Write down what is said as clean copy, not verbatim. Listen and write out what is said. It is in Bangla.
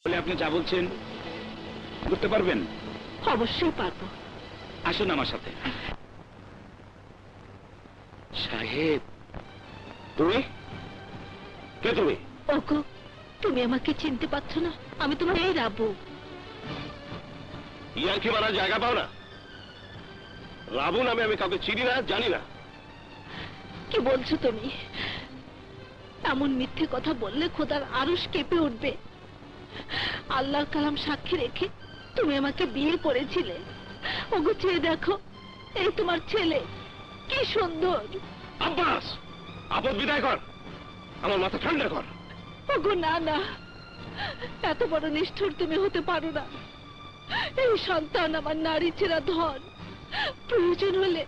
বলে আপনি যা বলছেন করতে পারবেন? অবশ্যই পারবো। আসুন আমার সাথে। সাহেব, তুমি কে? তুমি ওগো, তুমি আমাকে চিনতে পারছো না? আমি তোমার এই রাবু। ইয়ার্কি মারার জায়গা পাও না। রাবু নামে আমি কাউকে চিনি না, জানি না। কি বলছো তুমি? এমন মিথ্যে কথা বললে খোদার আরশ কেঁপে উঠবে। আল্লাহর কালাম সাক্ষী রেখে তুমি আমাকে বিয়ে করেছিলে। ওগো, চেয়ে দেখো, এই তোমার ছেলে, কি সুন্দর। আব্বাস, আপদ বিদায় কর, আমার মাথা ঠান্ডা কর। ওগো না না, এত বড় নিষ্ঠুর তুমি হতে পারো না। এই সন্তান আমার নারী ছেঁড়া ধন। প্রয়োজন হলে